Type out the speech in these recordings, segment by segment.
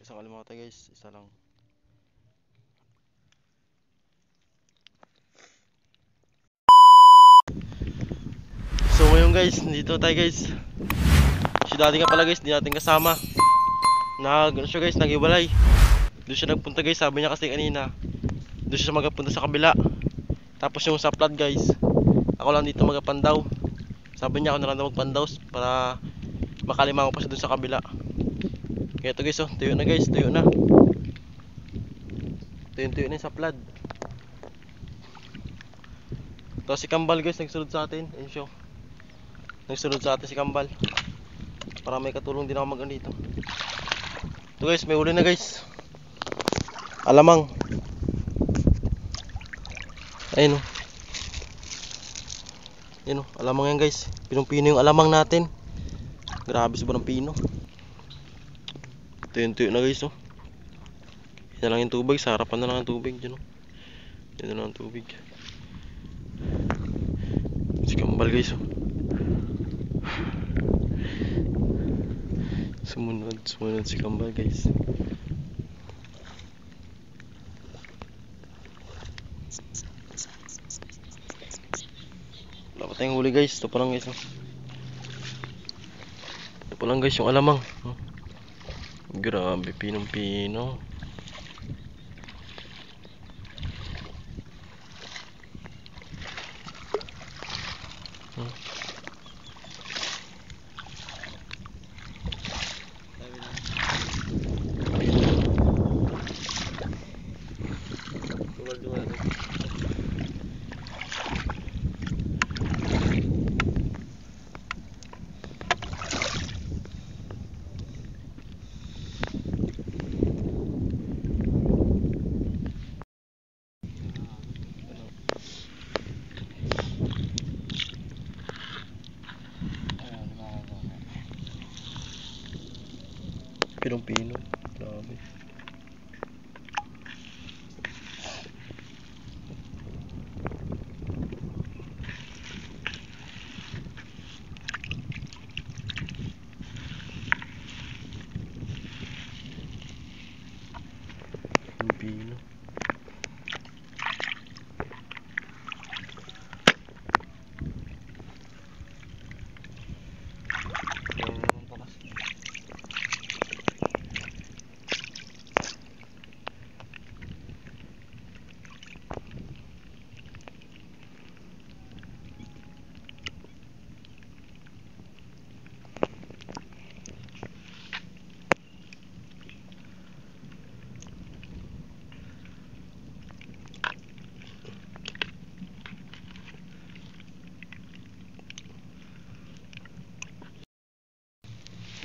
Isang kalimutan guys, isa lang. So ngayon guys, dito tayo guys. Si daddy nga pala guys, di natin kasama. Siya guys, nag-iwalay. Doon siya nagpunta guys, sabi niya kasi kanina. Doon siya magpunta sa kabila. Tapos yung sa flood guys, ako lang dito magapandaw. Sabi niya ako na lang daw magpandaw para makalimango pa siya doon sa kabila. Kaya ito guys, oh, tuyo na guys, tuyo na. Tuyo na sa flood. Tapos si Kambal guys, nagsunod sa atin. Ayun siya. Nagsunod sa atin si Kambal. Para may katulong din ako dito. Ito guys, may uli na guys. Alamang. Ayun o. Ayun o, alamang yan guys. Pinong-pino yung alamang natin. Grabe sobrang pino. Tuyo na guys o. Yan na lang yung tubig. Sa harapan na lang ang tubig. Yan o. Yan na lang ang tubig. Si Kambal guys o. Sumunod si Kambal guys. Wala pa tayong huli guys. Ito pa lang guys. Ito pa lang guys yung alamang. Grabe, pinong-pino. Pinong-pino. Grabe. Pinong-pino.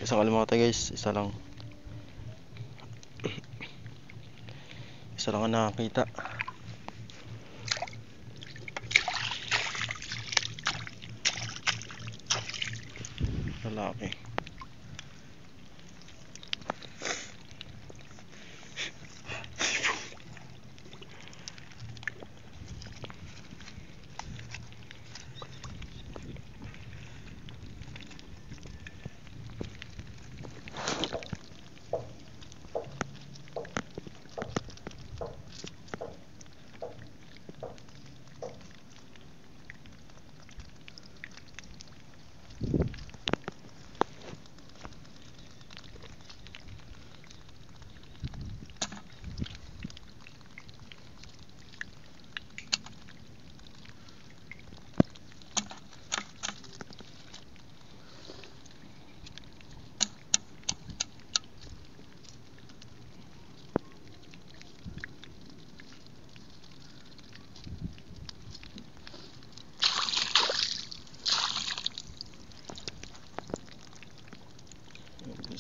Isang kalimutan guys, isa lang ang nakakita. Lalaki.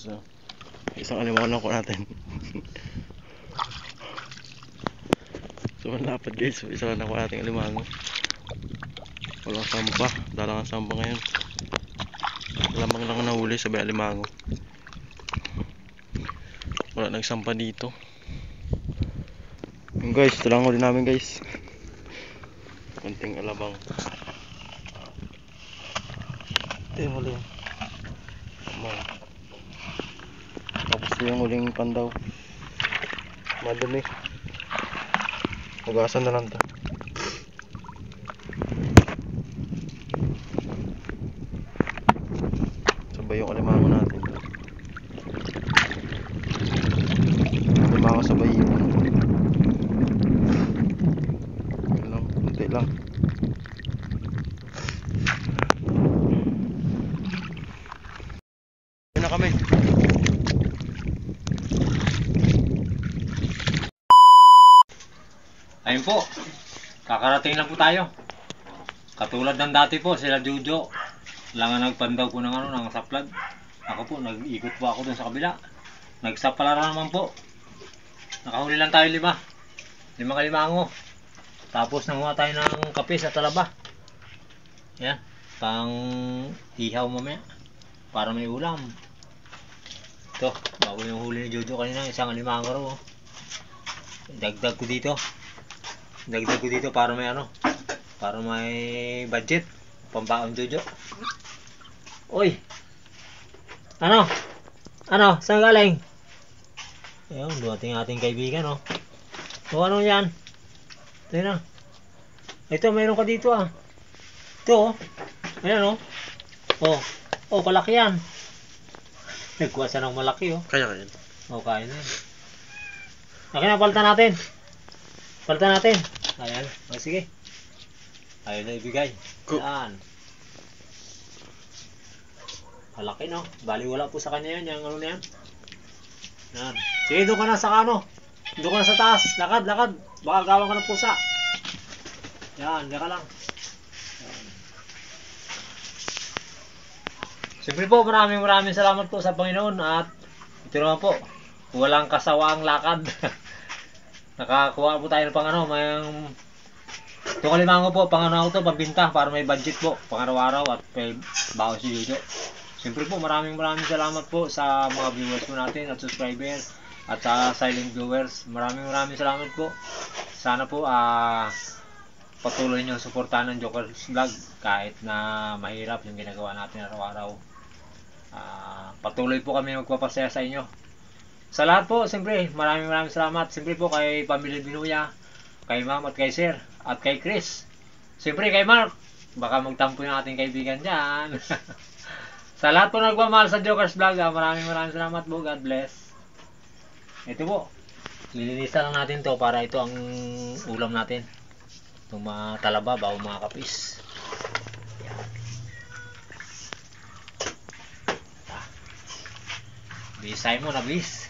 So, isang alimango lang ko natin. So, malapad guys. Isa lang nakuha natin alimango. Walang sampa. Dalang ang sampa ngayon. Lamang lang nahuli sa bay alimango. Wala nagsampa dito. Yung guys, ito lang huli namin guys. Konting alabang. Ito yung huli. Tapos yung huling pandaw. Madumi. Hugasan na lang to. Sabay yung alimango natin. Alimango sabay yun. Yun lang, kunti lang. Yun na kami. Ayun po, kakarating lang po tayo. Katulad ng dati po, sila Jojo. Langan nagpandaw po ng ng saplag. Ako po, nag-ikot po ako dun sa kabila. Nagsapalara naman po. Nakahuli lang tayo 5 kalimango. Tapos nanguha tayo ng kape sa talaba. Yan, pang ihaw mamaya. Para may ulam. Ito, bago yung huli ni Jojo kanina, isang alimango raw. Dagdag ko dito. Dagdag ko dito para may para may budget. Pambaon Jojo. Uy! Ano? Saan galing? Ayun, dumating ating kaibigan, oh. O, ano yan? Ito na. Ito, mayroon ka dito, ah. Ito, oh. Ayan, oh. Oh, kalaki yan. Nagkuha siya ng malaki, oh. Kaya yan. Oh, kaya na yan. Okay na, palitan natin. Palitan natin. Ayan, sige. Ayun na ibigay. Yan. Malaki, no? Bali wala po sa kanya yan, yung na yan. Yan. Sige, doon ka na sa doon ka na sa taas. Lakad. Baka gawang ka ng pusa. Yan, diyan ka lang. Yan. Siyempre po, maraming salamat po sa Panginoon. At ito naman po, walang kasawaang lakad. Nakakuha po tayo ng may ito kalimango po, pangano to, pambinta para may budget po, pang-araw-araw at may baon si Jojo. Siyempre po, maraming salamat po sa mga viewers po natin at subscribers at sa silent viewers. Maraming salamat po. Sana po patuloy nyo suportahan ng Joker's Vlog kahit na mahirap yung ginagawa natin araw-araw. Patuloy po kami magpapasaya sa inyo. Sa lahat po, siyempre, maraming salamat. Siyempre po kay Pamilya Binuya, kay Ma'am at kay Sir, at kay Chris. Siyempre kay Mark, baka magtampo yung ating kaibigan dyan. Sa lahat po nagmamahal sa Joker's Vlog, maraming salamat po. God bless. Ito po, lilinisan lang natin to para ito ang ulam natin. Itong mga talaba, bago mga kapis. Yan. Bisay mo na bis.